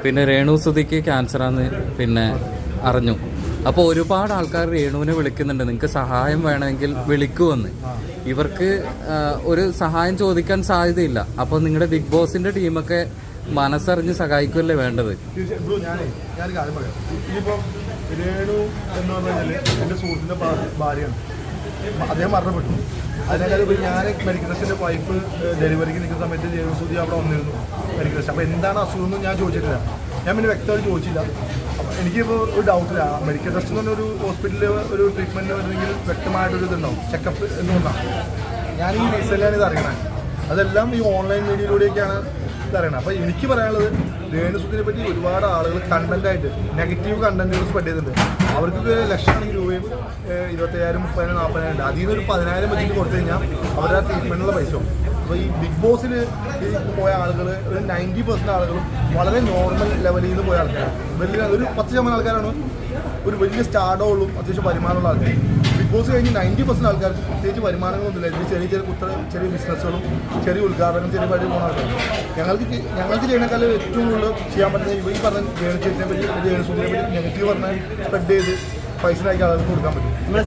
പിന്നെ രേണുസുതിക്ക് ക്യാൻസറാന്ന് പിന്നെ അറിഞ്ഞു. അപ്പോൾ ഒരുപാട് ആൾക്കാർ രേണുവിനെ വിളിക്കുന്നുണ്ട്, നിങ്ങൾക്ക് സഹായം വേണമെങ്കിൽ വിളിക്കുമെന്ന്. ഇവർക്ക് ഒരു സഹായം ചോദിക്കാൻ സാധ്യതയില്ല. അപ്പോൾ നിങ്ങളുടെ ബിഗ് ബോസിന്റെ ടീമൊക്കെ മനസ്സറിഞ്ഞ് സഹായിക്കുമല്ലേ വേണ്ടത്? ഞാൻ കാര്യം പറയാം. ഇനിയിപ്പം രേണു എന്ന് പറഞ്ഞു കഴിഞ്ഞാൽ എൻ്റെ സുഹൃത്തിൻ്റെ ഭാര്യയാണ്. അദ്ദേഹം മരണപ്പെട്ടു. അതിനേക്കാൾ ഇപ്പോൾ ഞാൻ മെഡിക്കൽ ടെസ്റ്റിൻ്റെ വൈഫ് ഡെലിവറിക്ക് നിൽക്കുന്ന സമയത്ത് രേണുസുതി അവിടെ വന്നിരുന്നു മെഡിക്കൽ ടെസ്റ്റ്. അപ്പോൾ എന്താണ് അസുഖം എന്ന് ഞാൻ ചോദിച്ചിട്ടില്ല. ഞാൻ പിന്നെ വ്യക്തമായിട്ട് ചോദിച്ചില്ല. അപ്പോൾ എനിക്കിപ്പോൾ ഒരു ഡൗട്ടില്ല. മെഡിക്കൽ ടെസ്റ്റ് എന്ന് പറഞ്ഞൊരു ഹോസ്പിറ്റലിൽ ഒരു ട്രീറ്റ്മെൻറ്റ് വരുന്നെങ്കിൽ വ്യക്തമായിട്ടൊരു ഇതുണ്ടാവും, ചെക്കപ്പ് എന്ന് പറഞ്ഞാൽ. ഞാൻ ഈ നഴ്സറിലാണ് ഇത് അറിയണത്. അതെല്ലാം ഈ ഓൺലൈൻ മീഡിയയിലൂടെയൊക്കെയാണ് ഇതറിയണം. അപ്പോൾ എനിക്ക് പറയാനുള്ളത്, രേണുസുതിനെ പറ്റി ഒരുപാട് ആളുകൾ കണ്ടൻറ്റായിട്ട് നെഗറ്റീവ് കണ്ടൻറ്റുകൾ സ്പ്രെഡ് ചെയ്തിട്ടുണ്ട്. അവർക്ക് ലക്ഷക്കണക്കിന് രൂപയും 25,000, 30,000, 40,000 അതിൽ നിന്നൊരു 10,000 വെച്ചിട്ട് കൊടുത്തു കഴിഞ്ഞാൽ അവരുടെ ആ ട്രീറ്റ്മെൻറ്റിനുള്ള പൈസ. അപ്പോൾ ഈ ബിഗ് ബോസിൽ പോയ ആളുകൾ ഒരു 90% ആളുകളും വളരെ നോർമൽ ലെവലിൽ നിന്ന് പോയ ആൾക്കാരാണ്. വലിയ ഒരു 10% ആൾക്കാരാണ് ഒരു വലിയ സ്റ്റാർഡോളും അത്യാവശ്യം വരുമാനമുള്ള ആൾക്കാർ. ബിഗ് ബോസ് കഴിഞ്ഞ് 90% ആൾക്കാർക്ക് പ്രത്യേകിച്ച് വരുമാനങ്ങളൊന്നുമില്ല. ഇതിന് ചെറിയ ബിസിനസ്സുകളും ചെറിയ ഉദ്ഘാടനം ചെറിയ വഴി പോകുന്ന ആൾക്കാർ. ഞങ്ങൾക്ക് ചെയ്യുന്നേക്കാൾ ഏറ്റവും കൂടുതൽ ചെയ്യാൻ പറ്റുന്ന ഈ പറഞ്ഞ രേണുസുതിനെ പറ്റി നെഗറ്റീവ് പറഞ്ഞാൽ സ്പ്രെഡ് ചെയ്ത് പൈസ ആക്കി ആളുകൾക്ക് കൊടുക്കാൻ പറ്റും.